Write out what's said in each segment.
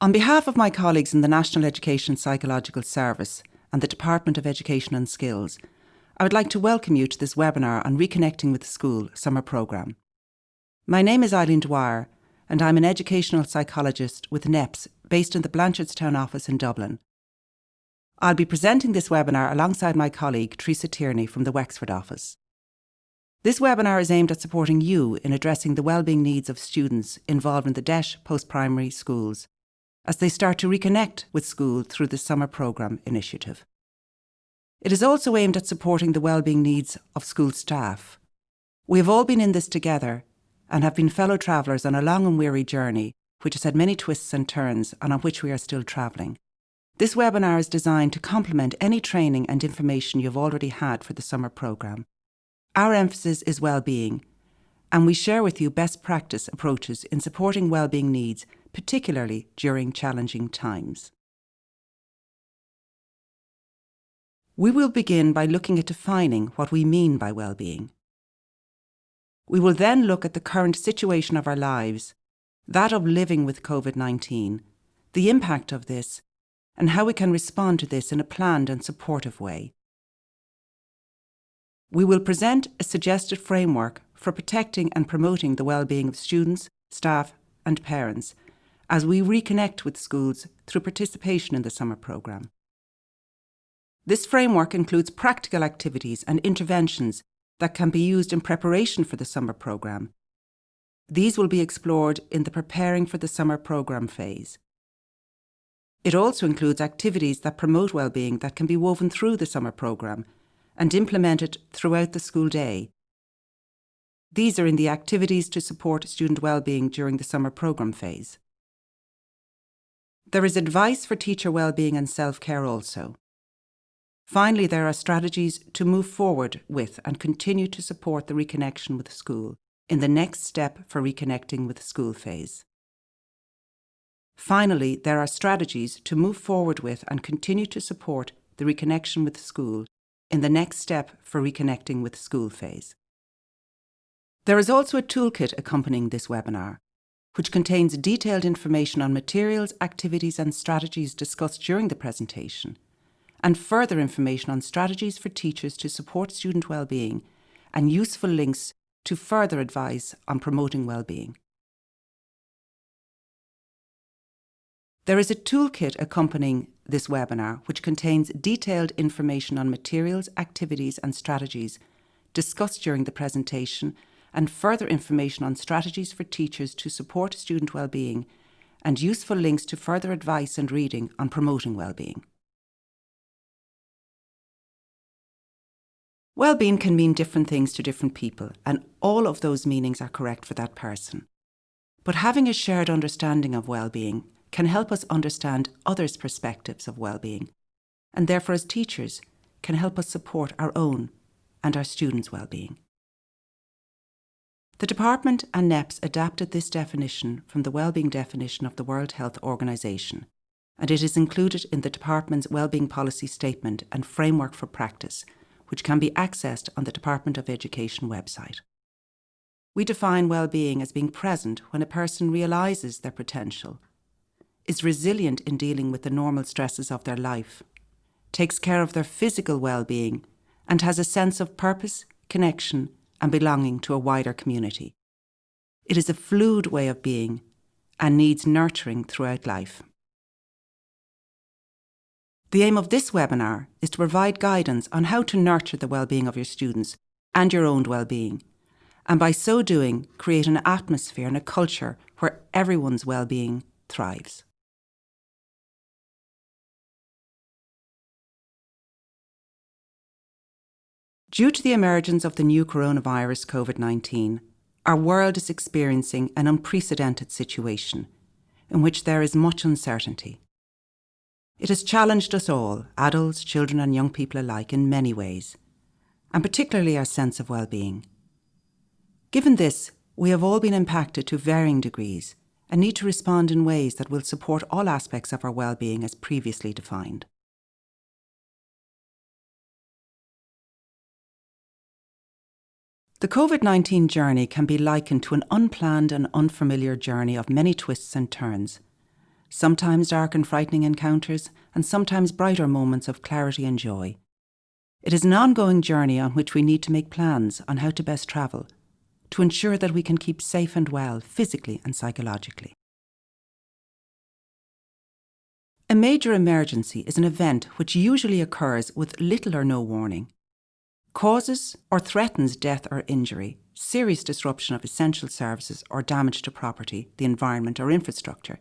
On behalf of my colleagues in the National Education Psychological Service and the Department of Education and Skills, I would like to welcome you to this webinar on Reconnecting with the School summer programme. My name is Eileen Dwyer and I'm an educational psychologist with NEPS based in the Blanchardstown office in Dublin. I'll be presenting this webinar alongside my colleague Teresa Tierney from the Wexford office. This webinar is aimed at supporting you in addressing the wellbeing needs of students involved in the DEIS post-primary schools as they start to reconnect with school through the Summer Programme initiative. It is also aimed at supporting the wellbeing needs of school staff. We have all been in this together and have been fellow travellers on a long and weary journey which has had many twists and turns and on which we are still travelling. This webinar is designed to complement any training and information you've already had for the summer programme. Our emphasis is well-being, and we share with you best practice approaches in supporting well-being needs, particularly during challenging times. We will begin by looking at defining what we mean by well-being. We will then look at the current situation of our lives, that of living with COVID-19, the impact of this, and how we can respond to this in a planned and supportive way. We will present a suggested framework for protecting and promoting the well-being of students, staff and parents as we reconnect with schools through participation in the summer programme. This framework includes practical activities and interventions that can be used in preparation for the summer programme. These will be explored in the Preparing for the Summer Programme phase. It also includes activities that promote well-being that can be woven through the summer programme and implemented throughout the school day. These are in the activities to support student well-being during the summer programme phase. There is advice for teacher well-being and self-care also. Finally, there are strategies to move forward with and continue to support the reconnection with school in the next step for Reconnecting with School phase. Finally, there are strategies to move forward with and continue to support the reconnection with school in the next step for Reconnecting with School phase. There is also a toolkit accompanying this webinar, which contains detailed information on materials, activities and strategies discussed during the presentation, and further information on strategies for teachers to support student well-being and useful links to further advice on promoting well-being. There is a toolkit accompanying this webinar which contains detailed information on materials, activities and strategies discussed during the presentation and further information on strategies for teachers to support student well-being and useful links to further advice and reading on promoting well-being. Well-being can mean different things to different people, and all of those meanings are correct for that person. But having a shared understanding of well-being can help us understand others' perspectives of well-being, and therefore as teachers can help us support our own and our students' well-being. The Department and NEPS adapted this definition from the Wellbeing definition of the World Health Organization, and it is included in the Department's Wellbeing Policy Statement and Framework for Practice, which can be accessed on the Department of Education website. We define well-being as being present when a person realises their potential, is resilient in dealing with the normal stresses of their life, takes care of their physical well-being, and has a sense of purpose, connection, and belonging to a wider community. It is a fluid way of being and needs nurturing throughout life. The aim of this webinar is to provide guidance on how to nurture the well-being of your students and your own well-being, and by so doing, create an atmosphere and a culture where everyone's well-being thrives. Due to the emergence of the new coronavirus COVID-19, our world is experiencing an unprecedented situation in which there is much uncertainty. It has challenged us all, adults, children and young people alike, in many ways, and particularly our sense of well-being. Given this, we have all been impacted to varying degrees and need to respond in ways that will support all aspects of our well-being as previously defined. The COVID-19 journey can be likened to an unplanned and unfamiliar journey of many twists and turns, sometimes dark and frightening encounters, and sometimes brighter moments of clarity and joy. It is an ongoing journey on which we need to make plans on how to best travel, to ensure that we can keep safe and well physically and psychologically. A major emergency is an event which usually occurs with little or no warning. Causes or threatens death or injury, serious disruption of essential services or damage to property, the environment or infrastructure,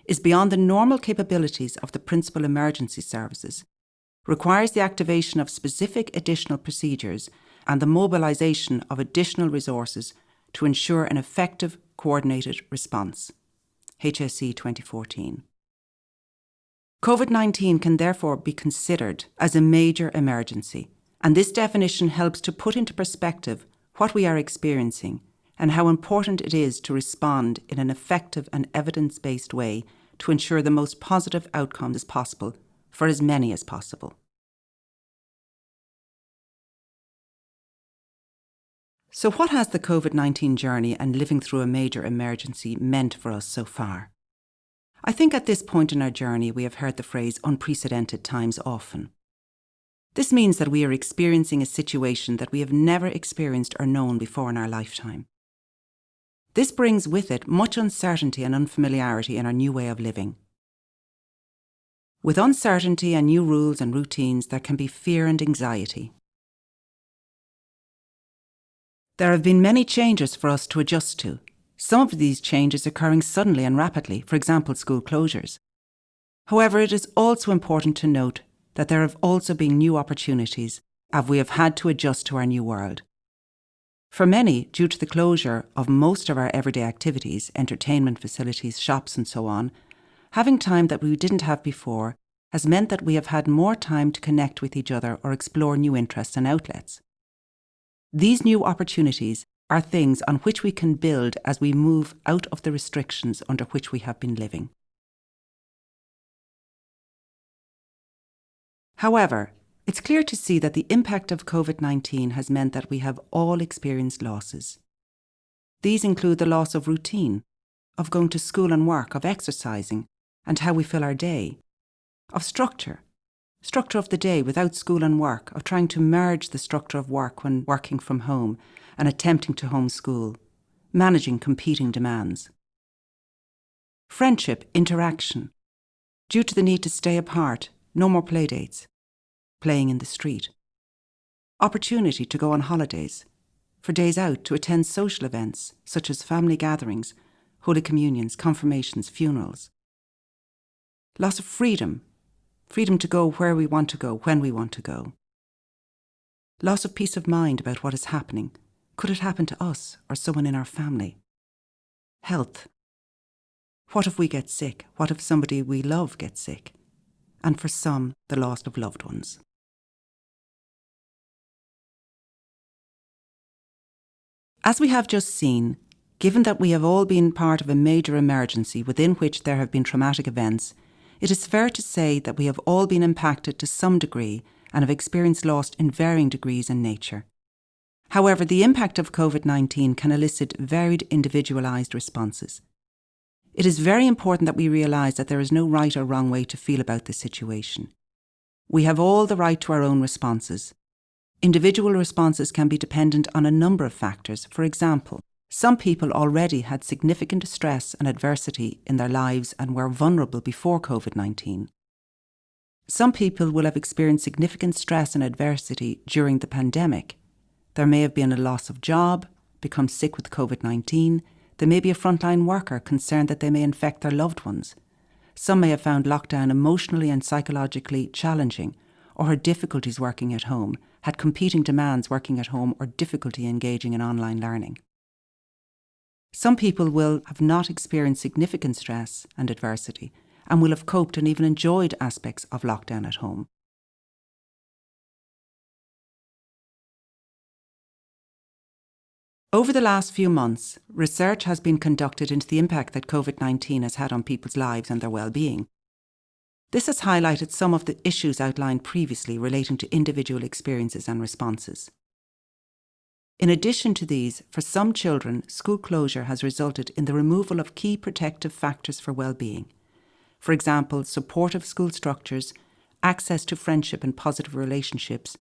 is beyond the normal capabilities of the principal emergency services, requires the activation of specific additional procedures and the mobilisation of additional resources to ensure an effective, coordinated response. HSE 2014. COVID-19 can therefore be considered as a major emergency, and this definition helps to put into perspective what we are experiencing and how important it is to respond in an effective and evidence-based way to ensure the most positive outcomes possible for as many as possible. So what has the COVID-19 journey and living through a major emergency meant for us so far? I think at this point in our journey we have heard the phrase unprecedented times often. This means that we are experiencing a situation that we have never experienced or known before in our lifetime. This brings with it much uncertainty and unfamiliarity in our new way of living. With uncertainty and new rules and routines, there can be fear and anxiety. There have been many changes for us to adjust to. Some of these changes occurring suddenly and rapidly, for example, school closures. However, it is also important to note that there have also been new opportunities as we have had to adjust to our new world. For many, due to the closure of most of our everyday activities, entertainment facilities, shops and so on, having time that we didn't have before has meant that we have had more time to connect with each other or explore new interests and outlets. These new opportunities are things on which we can build as we move out of the restrictions under which we have been living. However, it's clear to see that the impact of COVID-19 has meant that we have all experienced losses. These include the loss of routine, of going to school and work, of exercising, and how we fill our day, of structure of the day without school and work, of trying to merge the structure of work when working from home and attempting to homeschool, managing competing demands. Friendship, interaction, due to the need to stay apart, no more play dates, playing in the street. Opportunity to go on holidays, for days out to attend social events such as family gatherings, Holy Communions, confirmations, funerals. Loss of freedom to go where we want to go, when we want to go. Loss of peace of mind about what is happening. Could it happen to us or someone in our family? Health. What if we get sick? What if somebody we love gets sick? And for some, the loss of loved ones. As we have just seen, given that we have all been part of a major emergency within which there have been traumatic events, it is fair to say that we have all been impacted to some degree and have experienced loss in varying degrees and nature. However, the impact of COVID-19 can elicit varied individualised responses. It is very important that we realise that there is no right or wrong way to feel about this situation. We have all the right to our own responses. Individual responses can be dependent on a number of factors. For example, some people already had significant stress and adversity in their lives and were vulnerable before COVID-19. Some people will have experienced significant stress and adversity during the pandemic. There may have been a loss of job, become sick with COVID-19. There may be a frontline worker concerned that they may infect their loved ones. Some may have found lockdown emotionally and psychologically challenging, or had difficulties working at home, had competing demands working at home, or difficulty engaging in online learning. Some people will have not experienced significant stress and adversity and will have coped and even enjoyed aspects of lockdown at home. Over the last few months, research has been conducted into the impact that COVID-19 has had on people's lives and their well-being. This has highlighted some of the issues outlined previously relating to individual experiences and responses. In addition to these, for some children, school closure has resulted in the removal of key protective factors for well-being. For example, supportive school structures, access to friendship and positive relationships,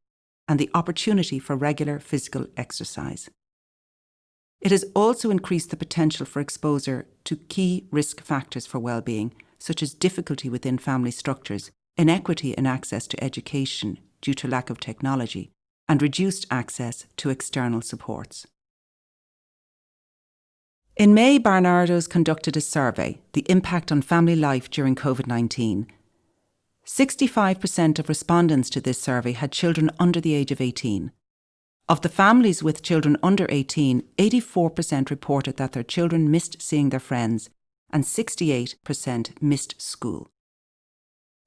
and the opportunity for regular physical exercise. It has also increased the potential for exposure to key risk factors for well-being, such as difficulty within family structures, inequity in access to education due to lack of technology, and reduced access to external supports. In May, Barnardos conducted a survey, The Impact on Family Life During COVID-19. 65% of respondents to this survey had children under the age of 18. Of the families with children under 18, 84% reported that their children missed seeing their friends, and 68% missed school.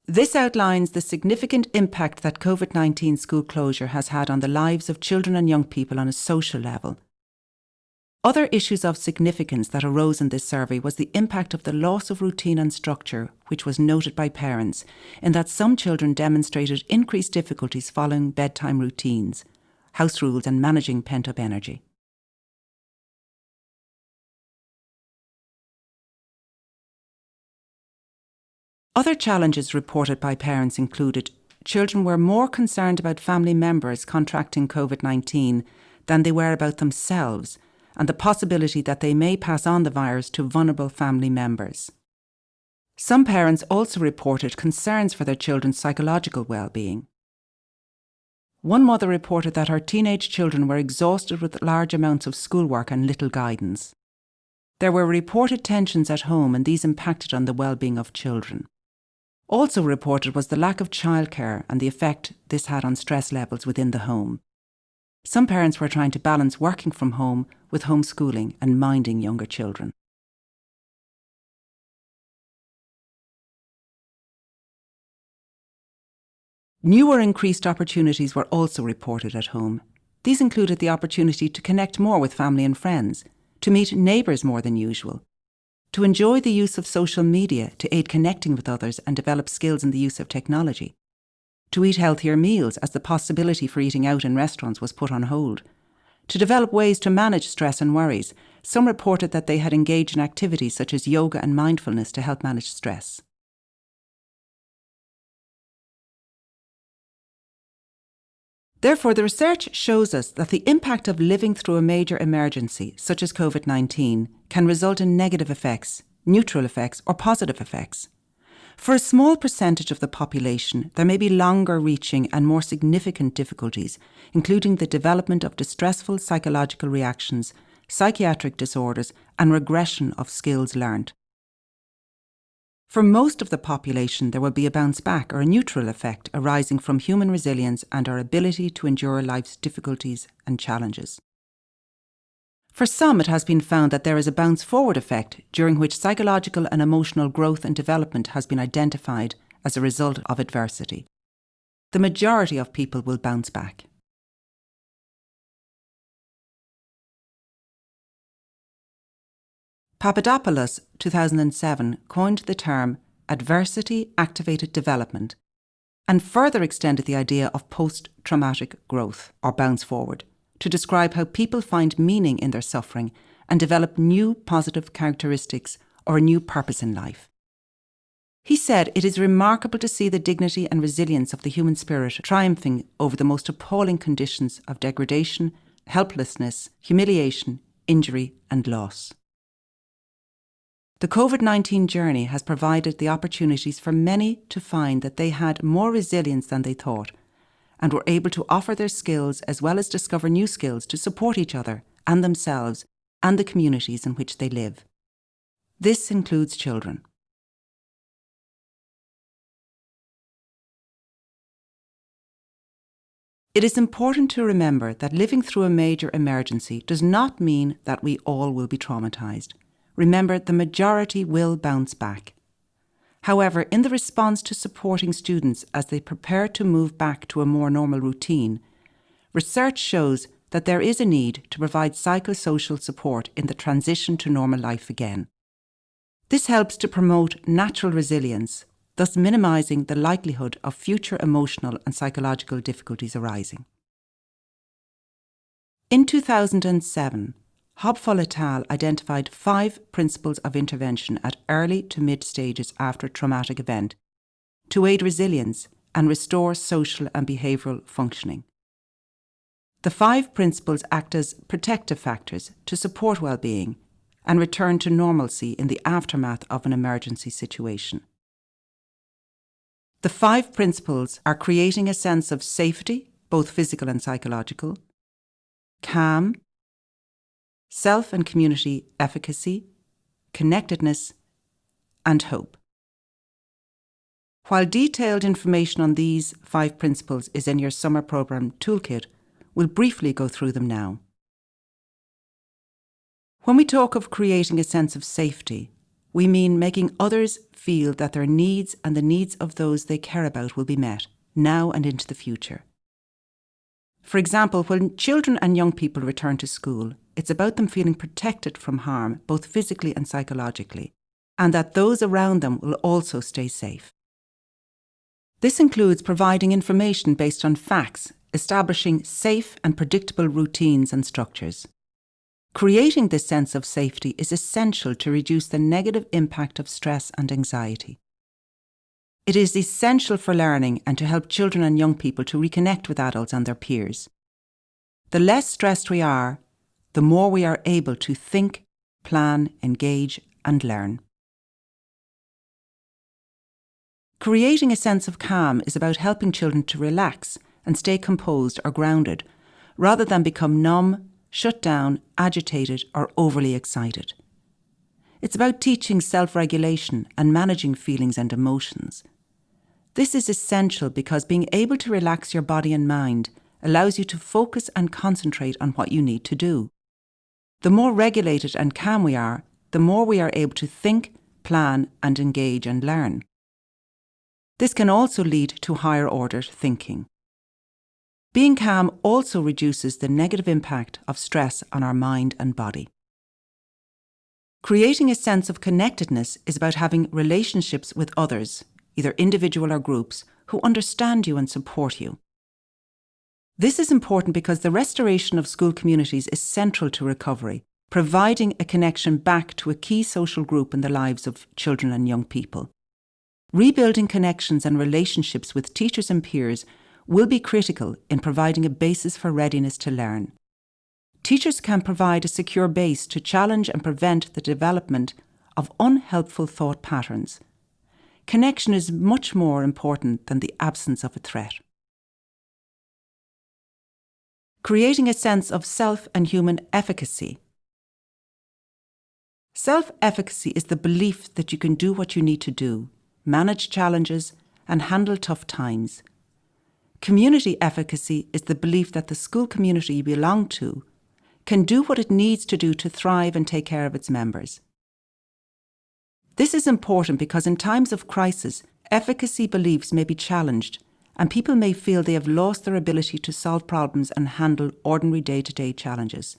This outlines the significant impact that COVID-19 school closure has had on the lives of children and young people on a social level. Other issues of significance that arose in this survey was the impact of the loss of routine and structure, which was noted by parents, in that some children demonstrated increased difficulties following bedtime routines, house rules, and managing pent-up energy. Other challenges reported by parents included children were more concerned about family members contracting COVID-19 than they were about themselves, and the possibility that they may pass on the virus to vulnerable family members. Some parents also reported concerns for their children's psychological well-being. One mother reported that her teenage children were exhausted with large amounts of schoolwork and little guidance. There were reported tensions at home, and these impacted on the well-being of children. Also reported was the lack of childcare and the effect this had on stress levels within the home. Some parents were trying to balance working from home with homeschooling and minding younger children. New or increased opportunities were also reported at home. These included the opportunity to connect more with family and friends, to meet neighbours more than usual, to enjoy the use of social media to aid connecting with others and develop skills in the use of technology, to eat healthier meals as the possibility for eating out in restaurants was put on hold, to develop ways to manage stress and worries. Some reported that they had engaged in activities such as yoga and mindfulness to help manage stress. Therefore, the research shows us that the impact of living through a major emergency, such as COVID-19, can result in negative effects, neutral effects, or positive effects. For a small percentage of the population, there may be longer-reaching and more significant difficulties, including the development of distressful psychological reactions, psychiatric disorders, and regression of skills learnt. For most of the population, there will be a bounce back or a neutral effect arising from human resilience and our ability to endure life's difficulties and challenges. For some, it has been found that there is a bounce forward effect during which psychological and emotional growth and development has been identified as a result of adversity. The majority of people will bounce back. Papadopoulos, 2007, coined the term adversity-activated development and further extended the idea of post-traumatic growth, or bounce forward, to describe how people find meaning in their suffering and develop new positive characteristics or a new purpose in life. He said it is remarkable to see the dignity and resilience of the human spirit triumphing over the most appalling conditions of degradation, helplessness, humiliation, injury, and loss. The COVID-19 journey has provided the opportunities for many to find that they had more resilience than they thought and were able to offer their skills as well as discover new skills to support each other and themselves and the communities in which they live. This includes children. It is important to remember that living through a major emergency does not mean that we all will be traumatised. Remember, the majority will bounce back. However, in the response to supporting students as they prepare to move back to a more normal routine, research shows that there is a need to provide psychosocial support in the transition to normal life again. This helps to promote natural resilience, thus minimising the likelihood of future emotional and psychological difficulties arising. In 2007, Hopful et al. Identified 5 principles of intervention at early to mid stages after a traumatic event to aid resilience and restore social and behavioural functioning. The 5 principles act as protective factors to support well-being and return to normalcy in the aftermath of an emergency situation. The 5 principles are creating a sense of safety, both physical and psychological, calm, self and community efficacy, connectedness, and hope. While detailed information on these 5 principles is in your summer programme Toolkit, we'll briefly go through them now. When we talk of creating a sense of safety, we mean making others feel that their needs and the needs of those they care about will be met, now and into the future. For example, when children and young people return to school, it's about them feeling protected from harm, both physically and psychologically, and that those around them will also stay safe. This includes providing information based on facts, establishing safe and predictable routines and structures. Creating this sense of safety is essential to reduce the negative impact of stress and anxiety. It is essential for learning and to help children and young people to reconnect with adults and their peers. The less stressed we are, the more we are able to think, plan, engage, and learn. Creating a sense of calm is about helping children to relax and stay composed or grounded, rather than become numb, shut down, agitated, or overly excited. It's about teaching self-regulation and managing feelings and emotions. This is essential because being able to relax your body and mind allows you to focus and concentrate on what you need to do. The more regulated and calm we are, the more we are able to think, plan, and engage and learn. This can also lead to higher order thinking. Being calm also reduces the negative impact of stress on our mind and body. Creating a sense of connectedness is about having relationships with others, either individual or groups, who understand you and support you. This is important because the restoration of school communities is central to recovery, providing a connection back to a key social group in the lives of children and young people. Rebuilding connections and relationships with teachers and peers will be critical in providing a basis for readiness to learn. Teachers can provide a secure base to challenge and prevent the development of unhelpful thought patterns. Connection is much more important than the absence of a threat. Creating a sense of self and human efficacy. Self-efficacy is the belief that you can do what you need to do, manage challenges, and handle tough times. Community efficacy is the belief that the school community you belong to can do what it needs to do to thrive and take care of its members. This is important because in times of crisis, efficacy beliefs may be challenged and people may feel they have lost their ability to solve problems and handle ordinary day-to-day challenges.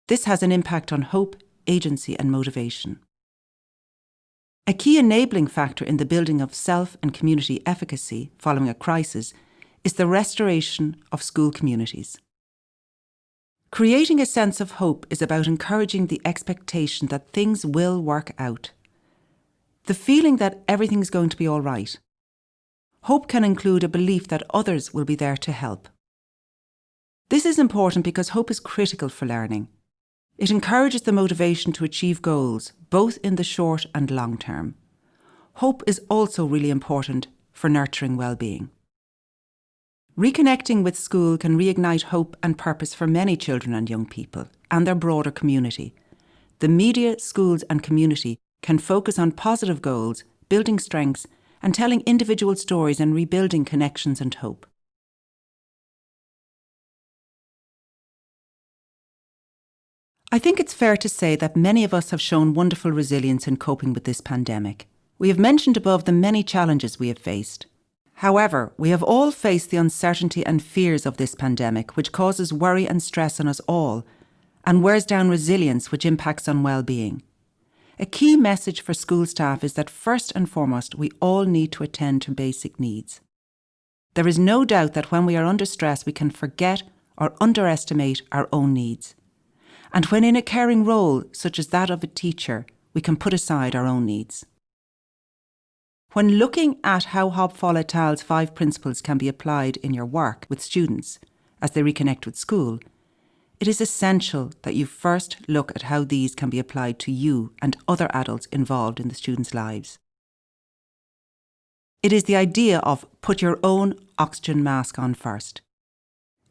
This has an impact on hope, agency, and motivation. A key enabling factor in the building of self and community efficacy following a crisis is the restoration of school communities. Creating a sense of hope is about encouraging the expectation that things will work out. The feeling that everything's going to be all right. Hope can include a belief that others will be there to help. This is important because hope is critical for learning. It encourages the motivation to achieve goals, both in the short and long term. Hope is also really important for nurturing well-being. Reconnecting with school can reignite hope and purpose for many children and young people and their broader community. The media, schools and community can focus on positive goals, building strengths, and telling individual stories and rebuilding connections and hope. I think it's fair to say that many of us have shown wonderful resilience in coping with this pandemic. We have mentioned above the many challenges we have faced. However, we have all faced the uncertainty and fears of this pandemic, which causes worry and stress on us all, and wears down resilience, which impacts on well-being. A key message for school staff is that first and foremost, we all need to attend to basic needs. There is no doubt that when we are under stress, we can forget or underestimate our own needs. And when in a caring role, such as that of a teacher, we can put aside our own needs. When looking at how Hobfáil et al.'s 5 principles can be applied in your work with students as they reconnect with school, it is essential that you first look at how these can be applied to you and other adults involved in the students' lives. It is the idea of put your own oxygen mask on first.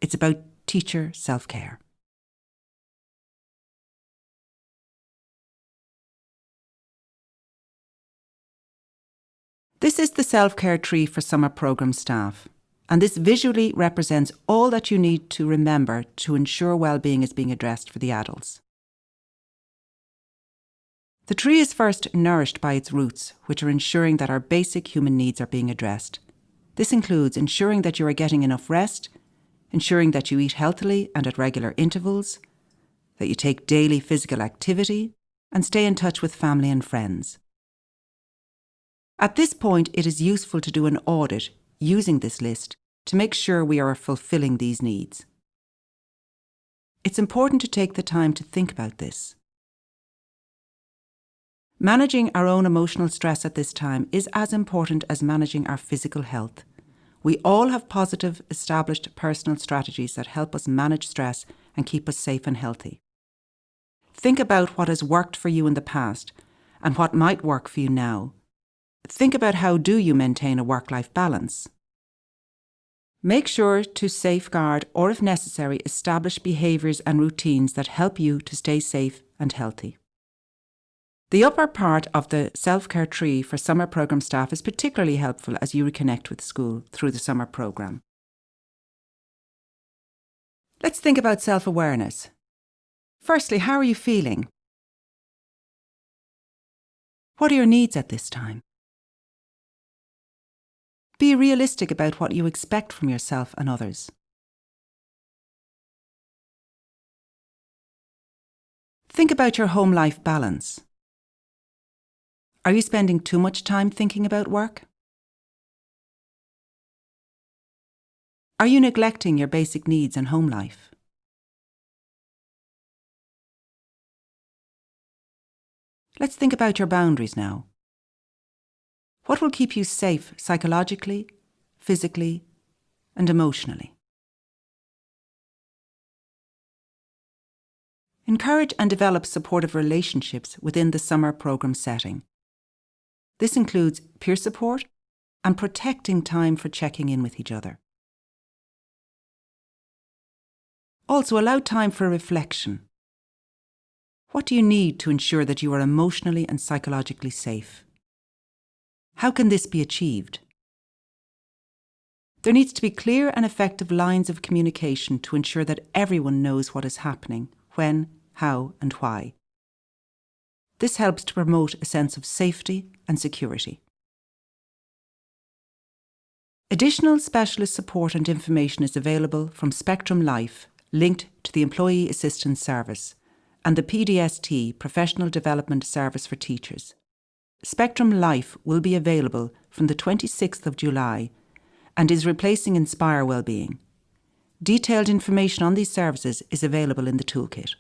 It's about teacher self-care. This is the self-care tree for summer programme staff, and this visually represents all that you need to remember to ensure well-being is being addressed for the adults. The tree is first nourished by its roots, which are ensuring that our basic human needs are being addressed. This includes ensuring that you are getting enough rest, ensuring that you eat healthily and at regular intervals, that you take daily physical activity, and stay in touch with family and friends. At this point, it is useful to do an audit using this list to make sure we are fulfilling these needs. It's important to take the time to think about this. Managing our own emotional stress at this time is as important as managing our physical health. We all have positive, established personal strategies that help us manage stress and keep us safe and healthy. Think about what has worked for you in the past and what might work for you now. Think about how do you maintain a work-life balance. Make sure to safeguard or, if necessary, establish behaviours and routines that help you to stay safe and healthy. The upper part of the self-care tree for summer programme staff is particularly helpful as you reconnect with school through the summer programme. Let's think about self-awareness. Firstly, how are you feeling? What are your needs at this time? Be realistic about what you expect from yourself and others. Think about your home life balance. Are you spending too much time thinking about work? Are you neglecting your basic needs and home life? Let's think about your boundaries now. What will keep you safe psychologically, physically, and emotionally? Encourage and develop supportive relationships within the summer programme setting. This includes peer support and protecting time for checking in with each other. Also, allow time for reflection. What do you need to ensure that you are emotionally and psychologically safe? How can this be achieved? There needs to be clear and effective lines of communication to ensure that everyone knows what is happening, when, how, and why. This helps to promote a sense of safety and security. Additional specialist support and information is available from Spectrum Life, linked to the Employee Assistance Service, and the PDST, Professional Development Service for Teachers. Spectrum Life will be available from the 26th of July and is replacing Inspire Wellbeing. Detailed information on these services is available in the Toolkit.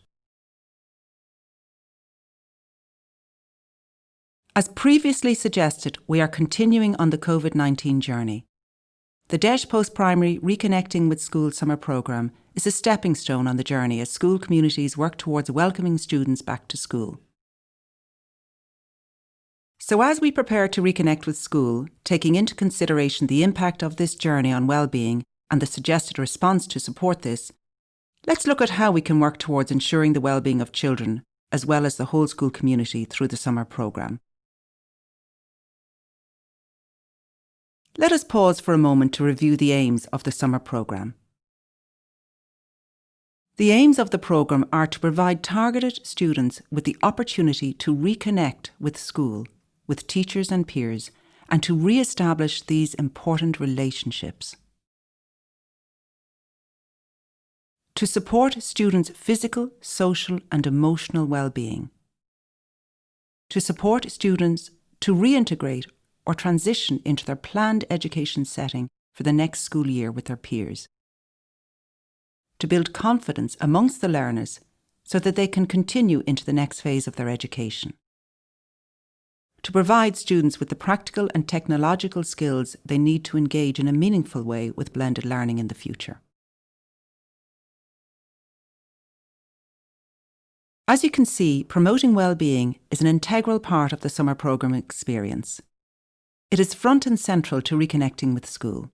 As previously suggested, we are continuing on the COVID-19 journey. The DEIS Post-Primary Reconnecting with School summer programme is a stepping stone on the journey as school communities work towards welcoming students back to school. So as we prepare to reconnect with school, taking into consideration the impact of this journey on well-being and the suggested response to support this, let's look at how we can work towards ensuring the well-being of children as well as the whole school community through the summer programme. Let us pause for a moment to review the aims of the summer programme. The aims of the programme are to provide targeted students with the opportunity to reconnect with school, with teachers and peers, and to re-establish these important relationships. To support students' physical, social and emotional well-being. To support students to reintegrate or transition into their planned education setting for the next school year with their peers. To build confidence amongst the learners so that they can continue into the next phase of their education. To provide students with the practical and technological skills they need to engage in a meaningful way with blended learning in the future. As you can see, promoting well-being is an integral part of the summer programme experience. It is front and central to reconnecting with school.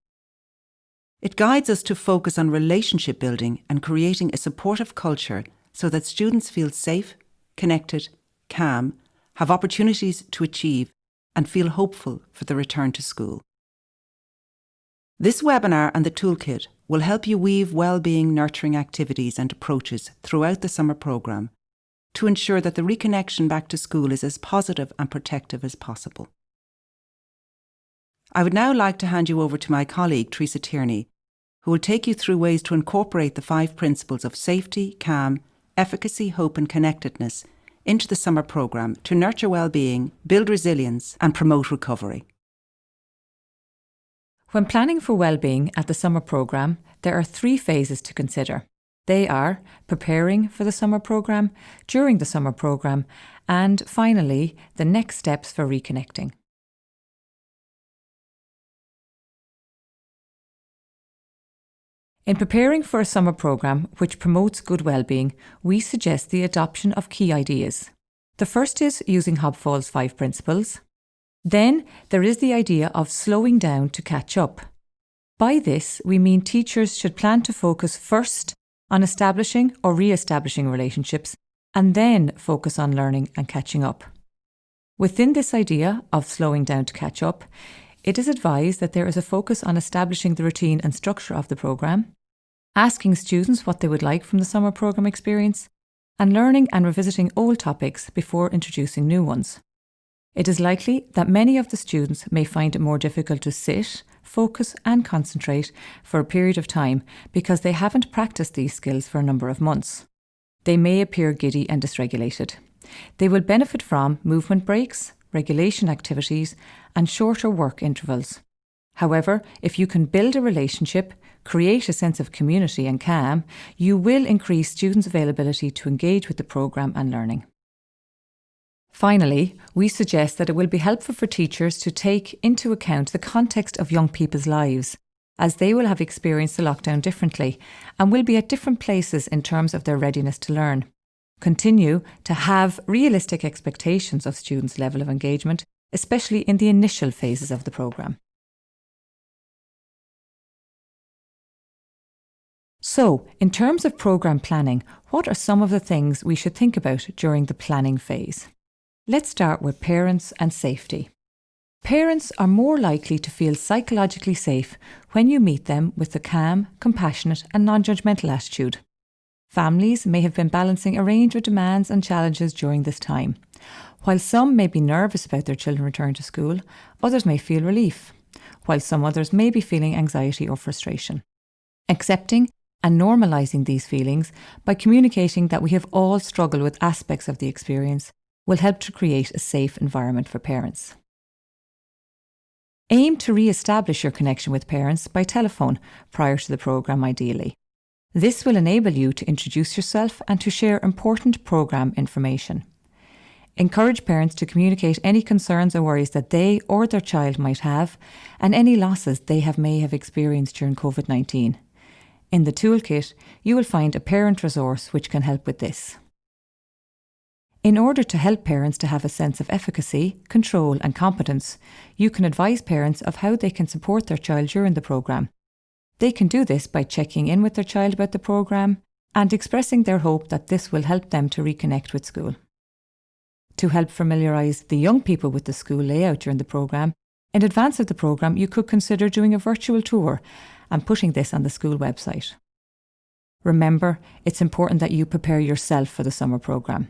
It guides us to focus on relationship building and creating a supportive culture so that students feel safe, connected, calm, have opportunities to achieve, and feel hopeful for the return to school. This webinar and the Toolkit will help you weave well-being nurturing activities and approaches throughout the summer programme to ensure that the reconnection back to school is as positive and protective as possible. I would now like to hand you over to my colleague, Teresa Tierney, who will take you through ways to incorporate the 5 principles of safety, calm, efficacy, hope and connectedness into the summer programme to nurture well-being, build resilience and promote recovery. When planning for well-being at the summer programme, there are 3 phases to consider. They are preparing for the summer programme, during the summer programme, and finally, the next steps for reconnecting. In preparing for a summer programme which promotes good well-being, we suggest the adoption of key ideas. The first is using Hobfall's 5 principles. Then there is the idea of slowing down to catch up. By this, we mean teachers should plan to focus first on establishing or re-establishing relationships, and then focus on learning and catching up. Within this idea of slowing down to catch up, it is advised that there is a focus on establishing the routine and structure of the programme, asking students what they would like from the summer programme experience, and learning and revisiting old topics before introducing new ones. It is likely that many of the students may find it more difficult to sit, focus and concentrate for a period of time because they haven't practiced these skills for a number of months. They may appear giddy and dysregulated. They will benefit from movement breaks, regulation activities and shorter work intervals. However, if you can build a relationship, create a sense of community and calm, you will increase students' availability to engage with the programme and learning. Finally, we suggest that it will be helpful for teachers to take into account the context of young people's lives, as they will have experienced the lockdown differently and will be at different places in terms of their readiness to learn. Continue to have realistic expectations of students' level of engagement, especially in the initial phases of the programme. So, in terms of programme planning, what are some of the things we should think about during the planning phase? Let's start with parents and safety. Parents are more likely to feel psychologically safe when you meet them with a calm, compassionate and non-judgmental attitude. Families may have been balancing a range of demands and challenges during this time. While some may be nervous about their children returning to school, others may feel relief, while some others may be feeling anxiety or frustration. Accepting and normalising these feelings by communicating that we have all struggled with aspects of the experience will help to create a safe environment for parents. Aim to re-establish your connection with parents by telephone prior to the programme ideally. This will enable you to introduce yourself and to share important programme information. Encourage parents to communicate any concerns or worries that they or their child might have and any losses they may have experienced during COVID-19. In the Toolkit, you will find a parent resource which can help with this. In order to help parents to have a sense of efficacy, control and competence, you can advise parents of how they can support their child during the programme. They can do this by checking in with their child about the programme and expressing their hope that this will help them to reconnect with school. To help familiarise the young people with the school layout during the programme, in advance of the programme you could consider doing a virtual tour and putting this on the school website. Remember, it's important that you prepare yourself for the summer programme.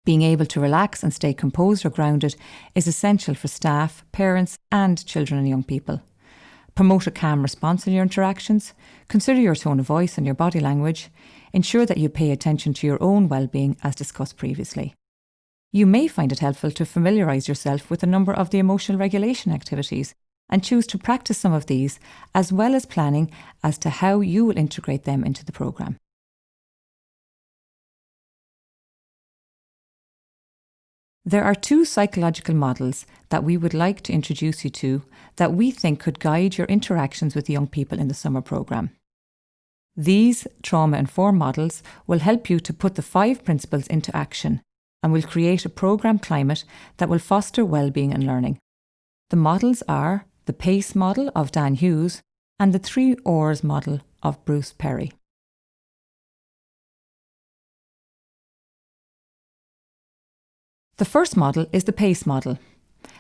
Being able to relax and stay composed or grounded is essential for staff, parents and children and young people. Promote a calm response in your interactions, consider your tone of voice and your body language, ensure that you pay attention to your own well-being as discussed previously. You may find it helpful to familiarise yourself with a number of the emotional regulation activities and choose to practice some of these as well as planning as to how you will integrate them into the programme. There are 2 psychological models that we would like to introduce you to that we think could guide your interactions with young people in the summer programme. These trauma-informed models will help you to put the 5 principles into action and will create a programme climate that will foster wellbeing and learning. The models are the PACE model of Dan Hughes and the 3 R's model of Bruce Perry. The first model is the PACE model.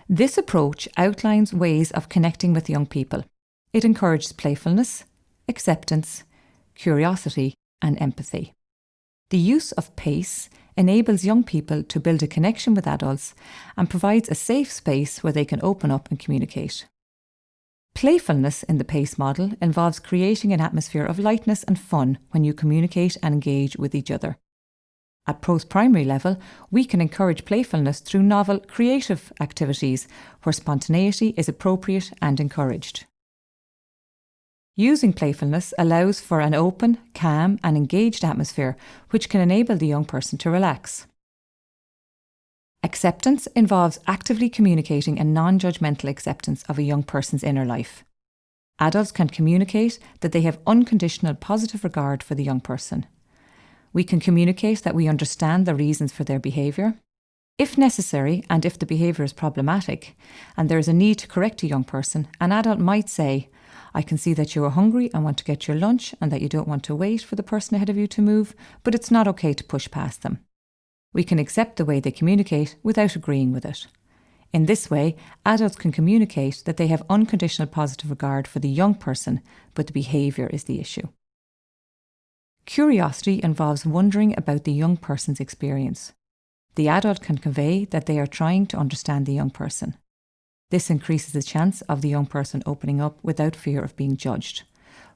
This approach outlines ways of connecting with young people. It encourages playfulness, acceptance, curiosity, and empathy. The use of PACE enables young people to build a connection with adults and provides a safe space where they can open up and communicate. Playfulness in the PACE model involves creating an atmosphere of lightness and fun when you communicate and engage with each other. At post-primary level, we can encourage playfulness through novel, creative activities where spontaneity is appropriate and encouraged. Using playfulness allows for an open, calm and engaged atmosphere which can enable the young person to relax. Acceptance involves actively communicating a non-judgmental acceptance of a young person's inner life. Adults can communicate that they have unconditional positive regard for the young person. We can communicate that we understand the reasons for their behaviour. If necessary, and if the behaviour is problematic, and there is a need to correct a young person, an adult might say, "I can see that you are hungry and want to get your lunch and that you don't want to wait for the person ahead of you to move, but it's not okay to push past them." We can accept the way they communicate without agreeing with it. In this way, adults can communicate that they have unconditional positive regard for the young person, but the behaviour is the issue. Curiosity involves wondering about the young person's experience. The adult can convey that they are trying to understand the young person. This increases the chance of the young person opening up without fear of being judged.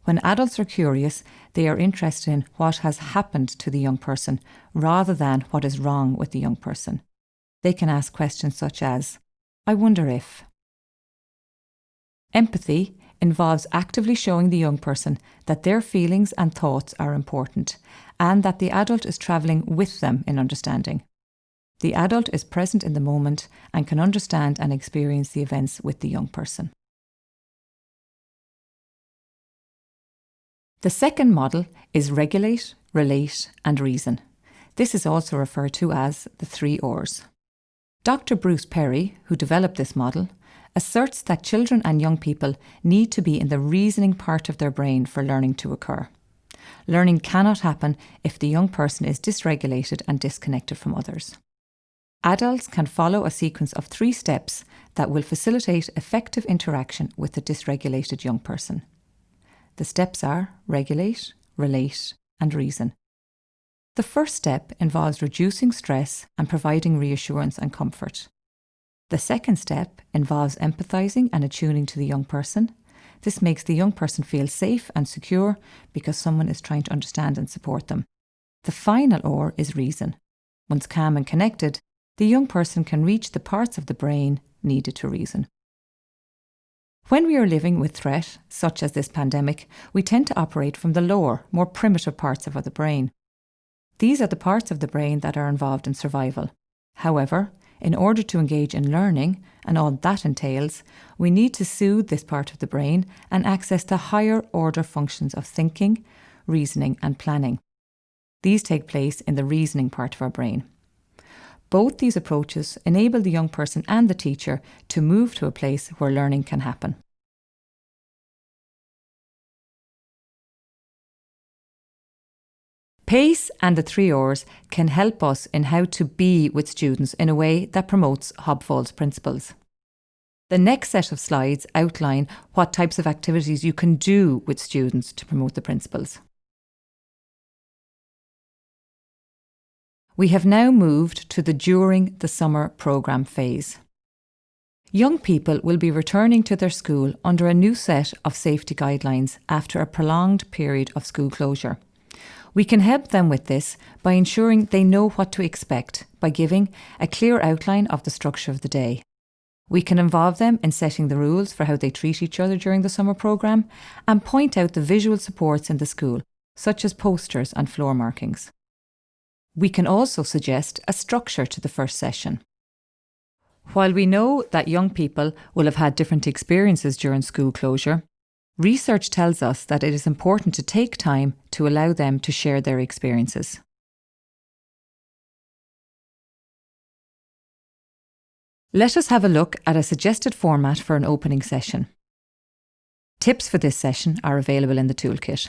When adults are curious, they are interested in what has happened to the young person rather than what is wrong with the young person. They can ask questions such as, "I wonder if." Empathy involves actively showing the young person that their feelings and thoughts are important and that the adult is travelling with them in understanding. The adult is present in the moment and can understand and experience the events with the young person. The second model is regulate, relate and reason. This is also referred to as the 3 R's. Dr. Bruce Perry, who developed this model, asserts that children and young people need to be in the reasoning part of their brain for learning to occur. Learning cannot happen if the young person is dysregulated and disconnected from others. Adults can follow a sequence of 3 steps that will facilitate effective interaction with the dysregulated young person. The steps are regulate, relate, and reason. The first step involves reducing stress and providing reassurance and comfort. The second step involves empathising and attuning to the young person. This makes the young person feel safe and secure because someone is trying to understand and support them. The final R is reason. Once calm and connected, the young person can reach the parts of the brain needed to reason. When we are living with threat, such as this pandemic, we tend to operate from the lower, more primitive parts of the brain. These are the parts of the brain that are involved in survival. However, in order to engage in learning, and all that entails, we need to soothe this part of the brain and access the higher order functions of thinking, reasoning and planning. These take place in the reasoning part of our brain. Both these approaches enable the young person and the teacher to move to a place where learning can happen. PACE and the 3 R's can help us in how to be with students in a way that promotes Hobfall's principles. The next set of slides outline what types of activities you can do with students to promote the principles. We have now moved to the during the summer programme phase. Young people will be returning to their school under a new set of safety guidelines after a prolonged period of school closure. We can help them with this by ensuring they know what to expect by giving a clear outline of the structure of the day. We can involve them in setting the rules for how they treat each other during the summer programme and point out the visual supports in the school, such as posters and floor markings. We can also suggest a structure to the first session. While we know that young people will have had different experiences during school closure, research tells us that it is important to take time to allow them to share their experiences. Let us have a look at a suggested format for an opening session. Tips for this session are available in the toolkit.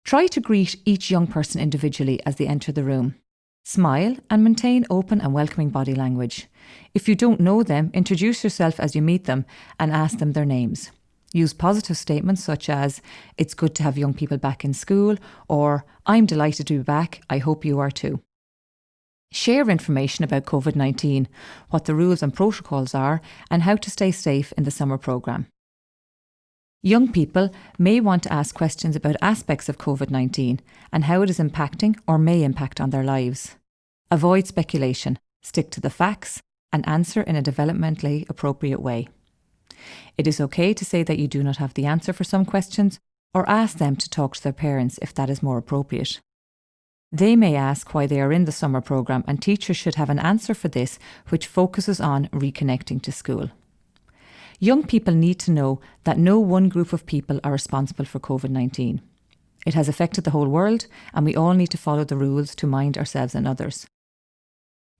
Try to greet each young person individually as they enter the room. Smile and maintain open and welcoming body language. If you don't know them, introduce yourself as you meet them and ask them their names. Use positive statements such as, "It's good to have young people back in school," or "I'm delighted to be back, I hope you are too." Share information about COVID-19, what the rules and protocols are, and how to stay safe in the summer programme. Young people may want to ask questions about aspects of COVID-19 and how it is impacting or may impact on their lives. Avoid speculation, stick to the facts, and answer in a developmentally appropriate way. It is okay to say that you do not have the answer for some questions, or ask them to talk to their parents if that is more appropriate. They may ask why they are in the summer programme, and teachers should have an answer for this which focuses on reconnecting to school. Young people need to know that no one group of people are responsible for COVID-19. It has affected the whole world, and we all need to follow the rules to mind ourselves and others.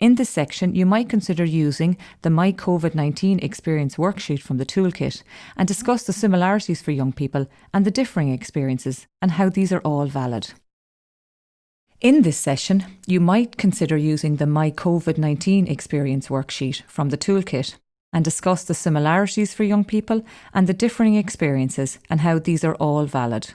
In this section, you might consider using the My COVID-19 Experience worksheet from the Toolkit and discuss the similarities for young people and the differing experiences and how these are all valid. In this session, you might consider using the My COVID-19 Experience worksheet from the Toolkit and discuss the similarities for young people and the differing experiences and how these are all valid.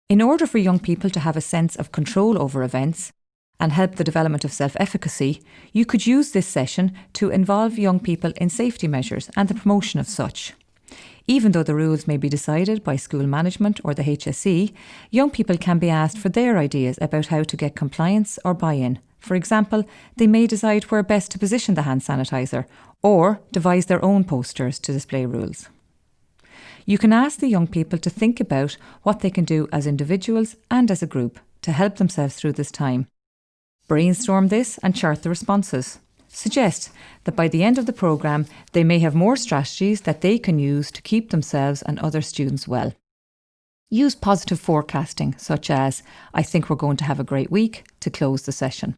In order for young people to have a sense of control over events and help the development of self-efficacy, you could use this session to involve young people in safety measures and the promotion of such. Even though the rules may be decided by school management or the HSE, young people can be asked for their ideas about how to get compliance or buy-in. For example, they may decide where best to position the hand sanitizer or devise their own posters to display rules. You can ask the young people to think about what they can do as individuals and as a group to help themselves through this time. Brainstorm this and chart the responses. Suggest that by the end of the programme, they may have more strategies that they can use to keep themselves and other students well. Use positive forecasting, such as, "I think we're going to have a great week," to close the session.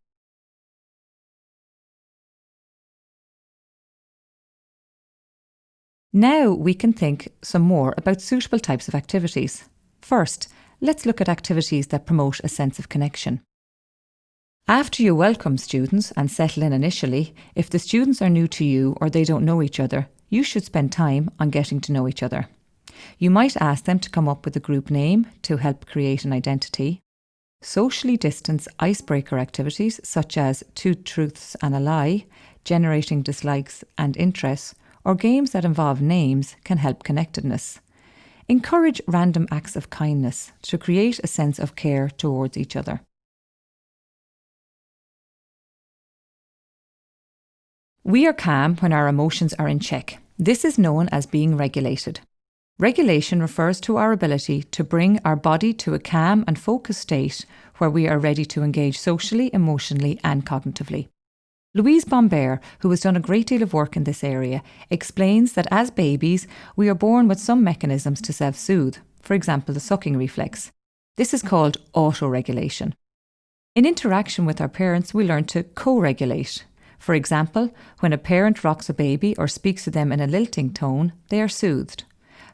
Now we can think some more about suitable types of activities. First, let's look at activities that promote a sense of connection. After you welcome students and settle in initially, if the students are new to you or they don't know each other, you should spend time on getting to know each other. You might ask them to come up with a group name to help create an identity. Socially distance icebreaker activities such as 2 truths and a lie, generating dislikes and interests, or games that involve names can help connectedness. Encourage random acts of kindness to create a sense of care towards each other. We are calm when our emotions are in check. This is known as being regulated. Regulation refers to our ability to bring our body to a calm and focused state where we are ready to engage socially, emotionally and cognitively. Louise Bombert, who has done a great deal of work in this area, explains that as babies, we are born with some mechanisms to self-soothe, for example the sucking reflex. This is called autoregulation. In interaction with our parents, we learn to co-regulate. For example, when a parent rocks a baby or speaks to them in a lilting tone, they are soothed.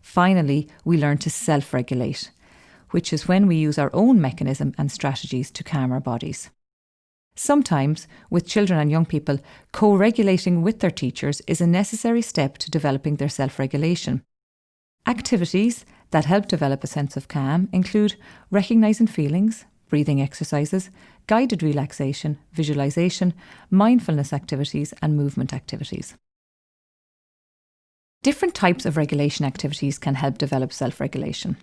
Finally, we learn to self-regulate, which is when we use our own mechanism and strategies to calm our bodies. Sometimes, with children and young people, co-regulating with their teachers is a necessary step to developing their self-regulation. Activities that help develop a sense of calm include recognising feelings, breathing exercises, guided relaxation, visualization, mindfulness activities and movement activities. Different types of regulation activities can help develop self-regulation.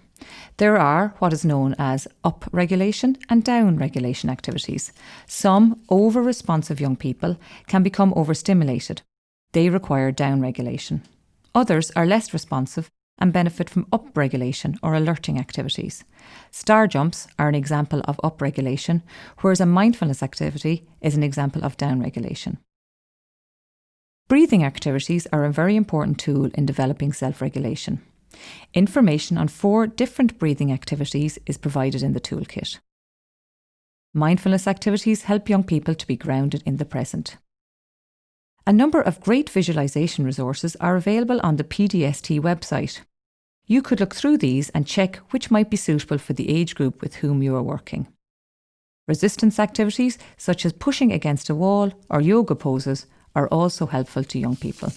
There are what is known as up-regulation and down-regulation activities. Some over-responsive young people can become overstimulated. They require down-regulation. Others are less responsive and benefit from upregulation or alerting activities. Star jumps are an example of upregulation, whereas a mindfulness activity is an example of downregulation. Breathing activities are a very important tool in developing self-regulation. Information on 4 different breathing activities is provided in the toolkit. Mindfulness activities help young people to be grounded in the present. A number of great visualization resources are available on the PDST website. You could look through these and check which might be suitable for the age group with whom you are working. Resistance activities such as pushing against a wall or yoga poses are also helpful to young people.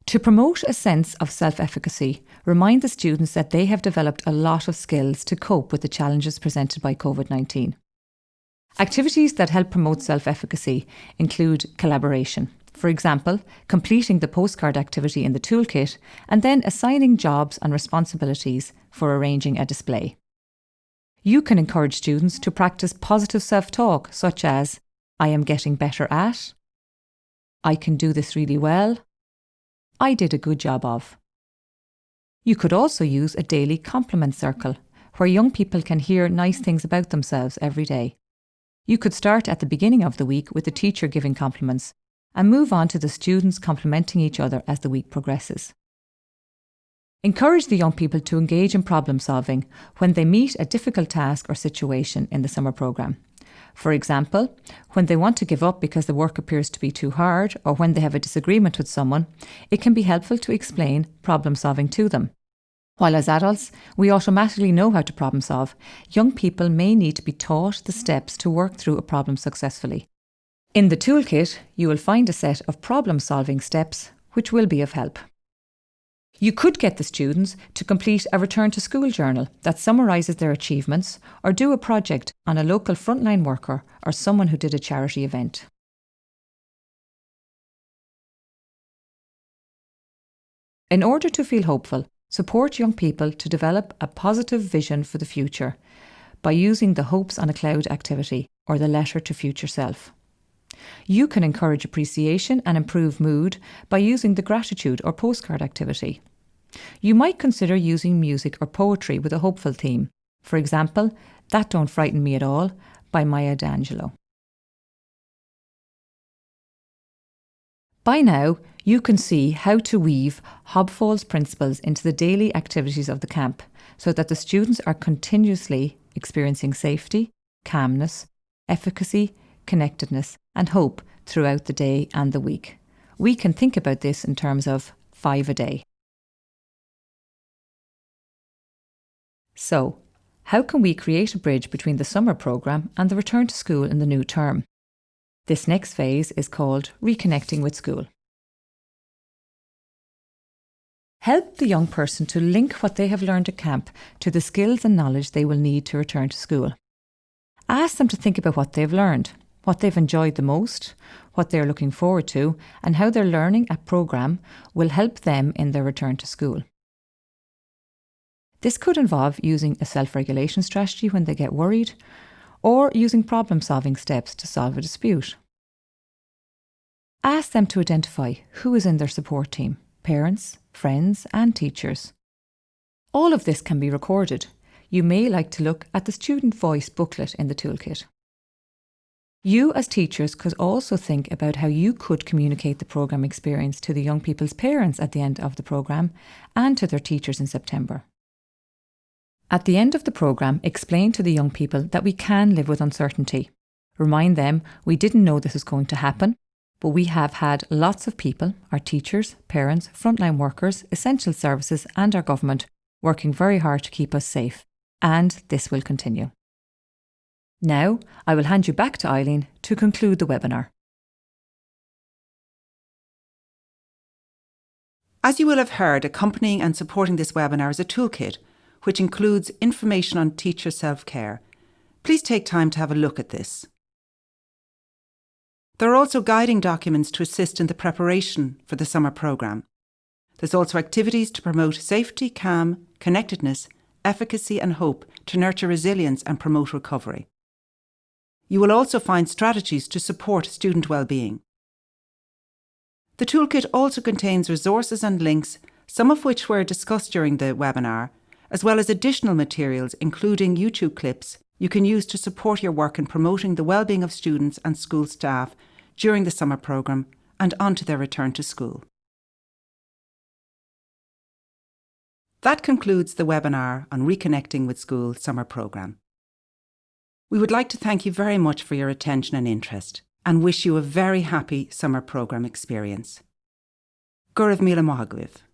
To promote a sense of self-efficacy, remind the students that they have developed a lot of skills to cope with the challenges presented by COVID-19. Activities that help promote self-efficacy include collaboration. For example, completing the postcard activity in the toolkit and then assigning jobs and responsibilities for arranging a display. You can encourage students to practice positive self-talk such as, I am getting better at, I can do this really well, I did a good job of. You could also use a daily compliment circle where young people can hear nice things about themselves every day. You could start at the beginning of the week with the teacher giving compliments and move on to the students complimenting each other as the week progresses. Encourage the young people to engage in problem solving when they meet a difficult task or situation in the summer programme. For example, when they want to give up because the work appears to be too hard or when they have a disagreement with someone, it can be helpful to explain problem solving to them. While as adults, we automatically know how to problem solve, young people may need to be taught the steps to work through a problem successfully. In the toolkit, you will find a set of problem solving steps which will be of help. You could get the students to complete a return to school journal that summarises their achievements or do a project on a local frontline worker or someone who did a charity event. In order to feel hopeful, support young people to develop a positive vision for the future by using the Hopes on a Cloud activity or the letter to future self. You can encourage appreciation and improve mood by using the gratitude or postcard activity. You might consider using music or poetry with a hopeful theme. For example, That Don't Frighten Me at All by Maya D'Angelo. By now, you can see how to weave Hobfall's principles into the daily activities of the camp so that the students are continuously experiencing safety, calmness, efficacy, connectedness and hope throughout the day and the week. We can think about this in terms of 5 a day. So, how can we create a bridge between the summer programme and the return to school in the new term? This next phase is called Reconnecting with School. Help the young person to link what they have learned at camp to the skills and knowledge they will need to return to school. Ask them to think about what they've learned, what they've enjoyed the most, what they're looking forward to, and how their learning at programme will help them in their return to school. This could involve using a self-regulation strategy when they get worried, or using problem-solving steps to solve a dispute. Ask them to identify who is in their support team, parents, friends and teachers. All of this can be recorded. You may like to look at the Student Voice booklet in the toolkit. You as teachers could also think about how you could communicate the programme experience to the young people's parents at the end of the programme and to their teachers in September. At the end of the programme, explain to the young people that we can live with uncertainty. Remind them we didn't know this was going to happen, but we have had lots of people, our teachers, parents, frontline workers, essential services and our government working very hard to keep us safe, and this will continue. Now, I will hand you back to Eileen to conclude the webinar. As you will have heard, accompanying and supporting this webinar is a toolkit, which includes information on teacher self-care. Please take time to have a look at this. There are also guiding documents to assist in the preparation for the summer programme. There's also activities to promote safety, calm, connectedness, efficacy and hope to nurture resilience and promote recovery. You will also find strategies to support student well-being. The toolkit also contains resources and links, some of which were discussed during the webinar, as well as additional materials including YouTube clips you can use to support your work in promoting the well-being of students and school staff during the summer programme and onto their return to school. That concludes the webinar on Reconnecting with School summer programme. We would like to thank you very much for your attention and interest and wish you a very happy summer programme experience. Gurav Mila Mohagwiv.